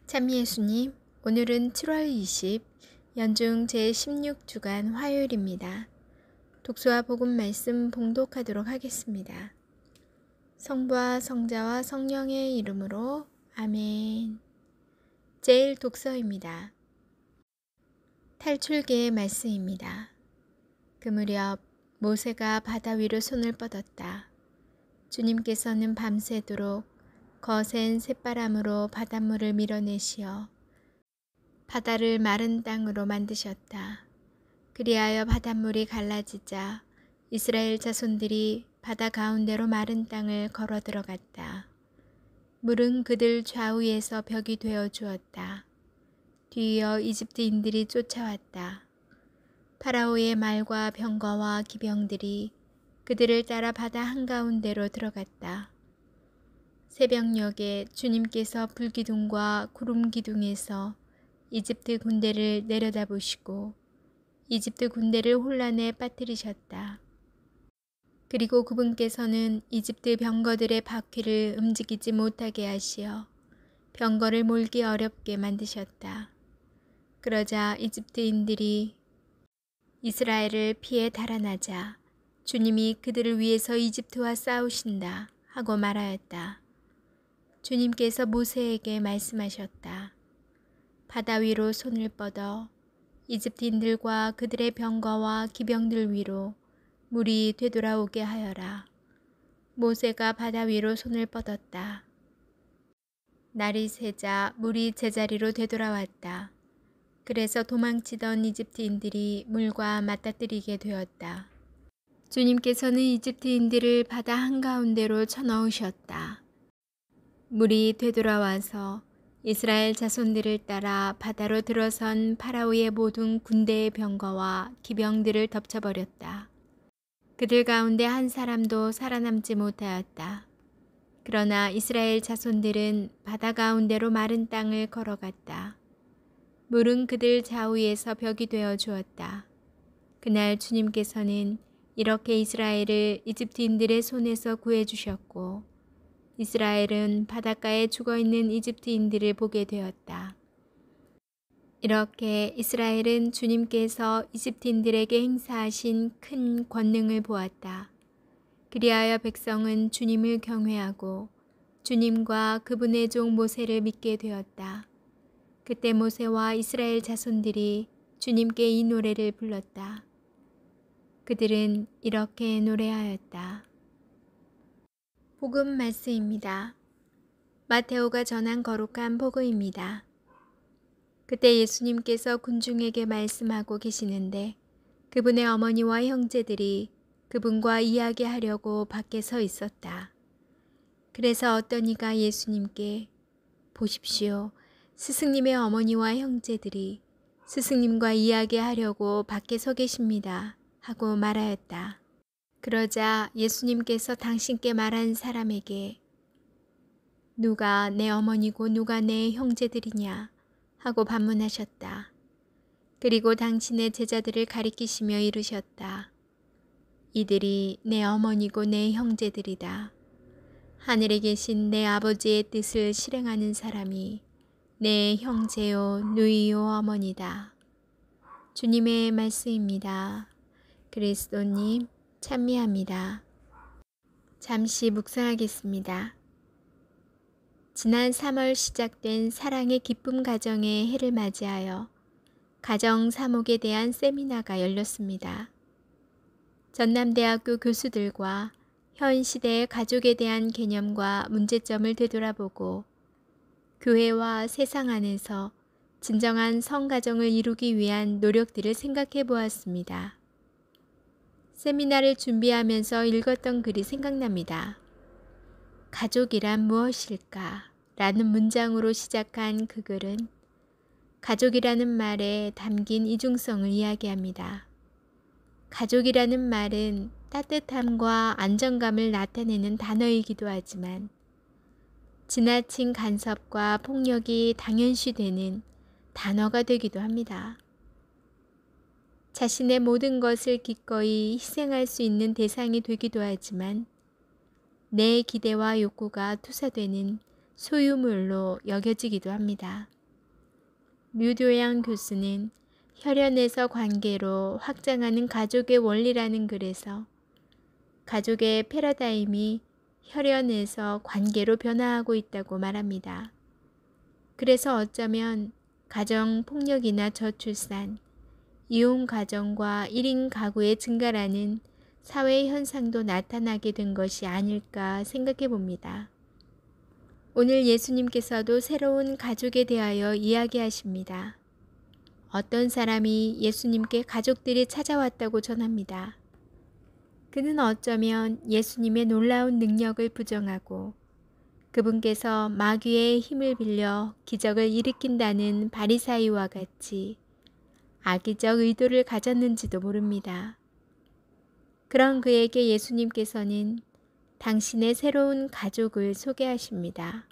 참 예수님, 오늘은 7월 20, 연중 제16주간 화요일입니다. 독수와 복음 말씀 봉독하도록 하겠습니다. 성부와 성자와 성령의 이름으로 아멘. 제일 독서입니다. 탈출기의 말씀입니다. 그 무렵 모세가 바다 위로 손을 뻗었다. 주님께서는 밤새도록 거센 쇳바람으로 바닷물을 밀어내시어 바다를 마른 땅으로 만드셨다. 그리하여 바닷물이 갈라지자 이스라엘 자손들이 바다 가운데로 마른 땅을 걸어 들어갔다. 물은 그들 좌우에서 벽이 되어 주었다. 뒤이어 이집트인들이 쫓아왔다. 파라오의 말과 병거와 기병들이 그들을 따라 바다 한가운데로 들어갔다. 새벽녘에 주님께서 불기둥과 구름기둥에서 이집트 군대를 내려다보시고 이집트 군대를 혼란에 빠뜨리셨다. 그리고 그분께서는 이집트 병거들의 바퀴를 움직이지 못하게 하시어 병거를 몰기 어렵게 만드셨다. 그러자 이집트인들이 이스라엘을 피해 달아나자 주님이 그들을 위해서 이집트와 싸우신다 하고 말하였다. 주님께서 모세에게 말씀하셨다. 바다 위로 손을 뻗어 이집트인들과 그들의 병거와 기병들 위로 물이 되돌아오게 하여라. 모세가 바다 위로 손을 뻗었다. 날이 새자 물이 제자리로 되돌아왔다. 그래서 도망치던 이집트인들이 물과 맞닥뜨리게 되었다. 주님께서는 이집트인들을 바다 한가운데로 쳐넣으셨다. 물이 되돌아와서 이스라엘 자손들을 따라 바다로 들어선 파라오의 모든 군대의 병거와 기병들을 덮쳐버렸다. 그들 가운데 한 사람도 살아남지 못하였다. 그러나 이스라엘 자손들은 바다 가운데로 마른 땅을 걸어갔다. 물은 그들 좌우에서 벽이 되어 주었다. 그날 주님께서는 이렇게 이스라엘을 이집트인들의 손에서 구해주셨고 이스라엘은 바닷가에 죽어있는 이집트인들을 보게 되었다. 이렇게 이스라엘은 주님께서 이집트인들에게 행사하신 큰 권능을 보았다. 그리하여 백성은 주님을 경외하고 주님과 그분의 종 모세를 믿게 되었다. 그때 모세와 이스라엘 자손들이 주님께 이 노래를 불렀다. 그들은 이렇게 노래하였다. 복음 말씀입니다. 마테오가 전한 거룩한 복음입니다. 그때 예수님께서 군중에게 말씀하고 계시는데 그분의 어머니와 형제들이 그분과 이야기하려고 밖에 서 있었다. 그래서 어떤 이가 예수님께 보십시오. 스승님의 어머니와 형제들이 스승님과 이야기하려고 밖에 서 계십니다. 하고 말하였다. 그러자 예수님께서 당신께 말한 사람에게 누가 내 어머니고 누가 내 형제들이냐 하고 반문하셨다. 그리고 당신의 제자들을 가리키시며 이르셨다. 이들이 내 어머니고 내 형제들이다. 하늘에 계신 내 아버지의 뜻을 실행하는 사람이 내 형제요 누이요 어머니다. 주님의 말씀입니다. 그리스도님 찬미합니다. 잠시 묵상하겠습니다. 지난 3월 시작된 사랑의 기쁨 가정의 해를 맞이하여 가정 사목에 대한 세미나가 열렸습니다. 전남대학교 교수들과 현 시대의 가족에 대한 개념과 문제점을 되돌아보고 교회와 세상 안에서 진정한 성가정을 이루기 위한 노력들을 생각해 보았습니다. 세미나를 준비하면서 읽었던 글이 생각납니다. 가족이란 무엇일까? 라는 문장으로 시작한 그 글은 가족이라는 말에 담긴 이중성을 이야기합니다. 가족이라는 말은 따뜻함과 안정감을 나타내는 단어이기도 하지만 지나친 간섭과 폭력이 당연시되는 단어가 되기도 합니다. 자신의 모든 것을 기꺼이 희생할 수 있는 대상이 되기도 하지만 내 기대와 욕구가 투사되는 소유물로 여겨지기도 합니다. 류도양 교수는 혈연에서 관계로 확장하는 가족의 원리라는 글에서 가족의 패러다임이 혈연에서 관계로 변화하고 있다고 말합니다. 그래서 어쩌면 가정폭력이나 저출산, 이혼 가정과 1인 가구의 증가라는 사회 현상도 나타나게 된 것이 아닐까 생각해 봅니다. 오늘 예수님께서도 새로운 가족에 대하여 이야기하십니다. 어떤 사람이 예수님께 가족들이 찾아왔다고 전합니다. 그는 어쩌면 예수님의 놀라운 능력을 부정하고 그분께서 마귀의 힘을 빌려 기적을 일으킨다는 바리사이와 같이 악의적 의도를 가졌는지도 모릅니다. 그런 그에게 예수님께서는 당신의 새로운 가족을 소개하십니다.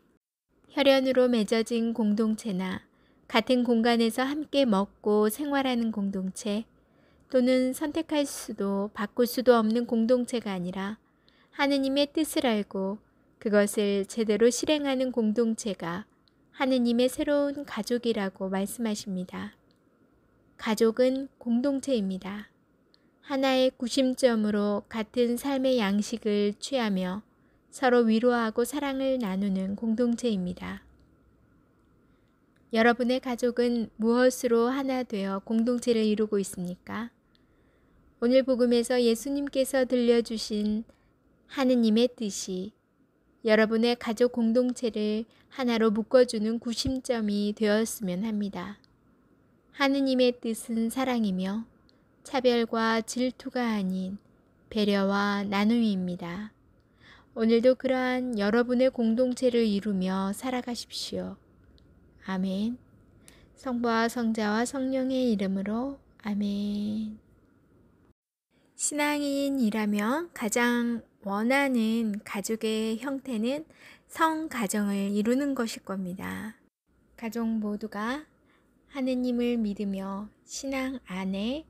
혈연으로 맺어진 공동체나 같은 공간에서 함께 먹고 생활하는 공동체, 또는 선택할 수도 바꿀 수도 없는 공동체가 아니라 하느님의 뜻을 알고 그것을 제대로 실행하는 공동체가 하느님의 새로운 가족이라고 말씀하십니다. 가족은 공동체입니다. 하나의 구심점으로 같은 삶의 양식을 취하며 서로 위로하고 사랑을 나누는 공동체입니다. 여러분의 가족은 무엇으로 하나 되어 공동체를 이루고 있습니까? 오늘 복음에서 예수님께서 들려주신 하느님의 뜻이 여러분의 가족 공동체를 하나로 묶어주는 구심점이 되었으면 합니다. 하느님의 뜻은 사랑이며 차별과 질투가 아닌 배려와 나눔입니다. 오늘도 그러한 여러분의 공동체를 이루며 살아가십시오. 아멘. 성부와 성자와 성령의 이름으로 아멘. 신앙인이라면 가장 원하는 가족의 형태는 성가정을 이루는 것일 겁니다. 가족 모두가 하느님을 믿으며 신앙 안에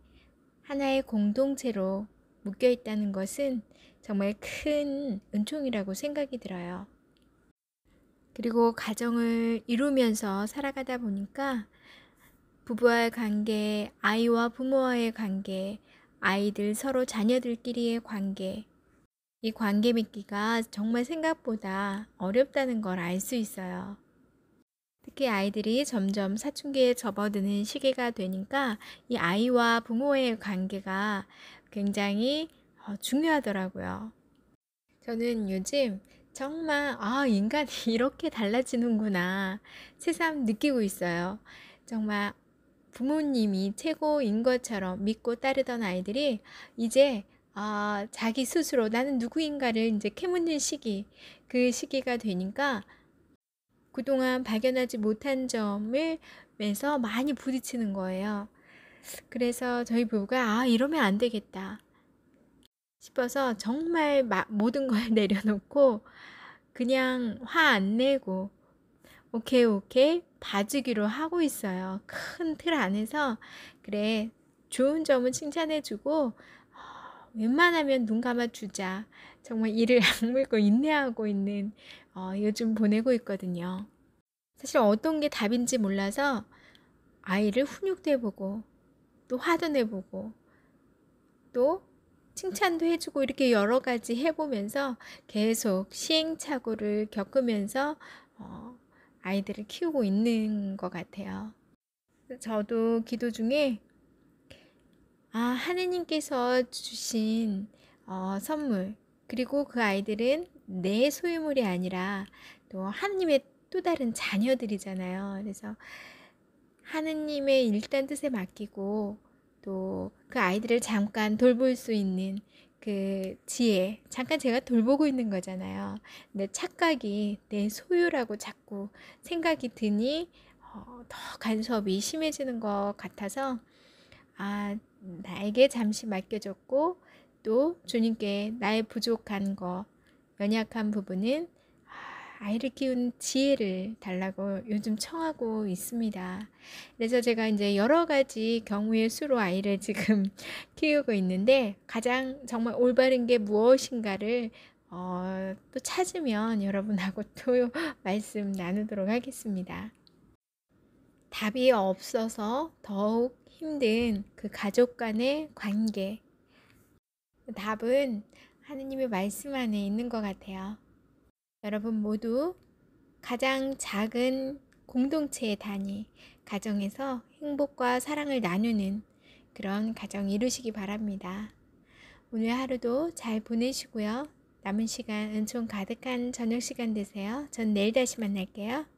하나의 공동체로 묶여 있다는 것은 정말 큰 은총이라고 생각이 들어요. 그리고 가정을 이루면서 살아가다 보니까 부부와의 관계, 아이와 부모와의 관계, 아이들 서로 자녀들끼리의 관계, 이 관계 맺기가 정말 생각보다 어렵다는 걸 알 수 있어요. 특히 아이들이 점점 사춘기에 접어드는 시기가 되니까 이 아이와 부모의 관계가 굉장히 중요하더라고요. 저는 요즘 정말 인간이 이렇게 달라지는구나 새삼 느끼고 있어요. 정말 부모님이 최고인 것처럼 믿고 따르던 아이들이 이제 자기 스스로 나는 누구인가를 이제 캐묻는 시기, 그 시기가 되니까 그동안 발견하지 못한 점을 면서 많이 부딪히는 거예요. 그래서 저희 부부가 이러면 안 되겠다 싶어서 정말 모든 걸 내려놓고 그냥 화 안 내고 오케이 봐주기로 하고 있어요. 큰 틀 안에서 그래 좋은 점은 칭찬해주고 웬만하면 눈 감아주자. 정말 이를 악물고 인내하고 있는 요즘 보내고 있거든요. 사실 어떤 게 답인지 몰라서 아이를 훈육도 해보고 또 화도 내보고 또 칭찬도 해주고 이렇게 여러 가지 해보면서 계속 시행착오를 겪으면서 아이들을 키우고 있는 것 같아요. 저도 기도 중에 하느님께서 주신 선물, 그리고 그 아이들은 내 소유물이 아니라 또 하느님의 또 다른 자녀들이잖아요. 그래서 하느님의 일단 뜻에 맡기고 또 그 아이들을 잠깐 돌볼 수 있는 그 지혜, 잠깐 제가 돌보고 있는 거잖아요. 근데 착각이 내 소유라고 자꾸 생각이 드니 더 간섭이 심해지는 것 같아서 나에게 잠시 맡겨줬고 또 주님께 나의 부족한 거, 연약한 부분은 아이를 키우는 지혜를 달라고 요즘 청하고 있습니다. 그래서 제가 이제 여러 가지 경우의 수로 아이를 지금 키우고 있는데 가장 정말 올바른 게 무엇인가를 또 찾으면 여러분하고 또 말씀 나누도록 하겠습니다. 답이 없어서 더욱 힘든 그 가족 간의 관계. 답은 하느님의 말씀 안에 있는 것 같아요. 여러분 모두 가장 작은 공동체의 단위, 가정에서 행복과 사랑을 나누는 그런 가정 이루시기 바랍니다. 오늘 하루도 잘 보내시고요. 남은 시간 은총 가득한 저녁 시간 되세요. 전 내일 다시 만날게요.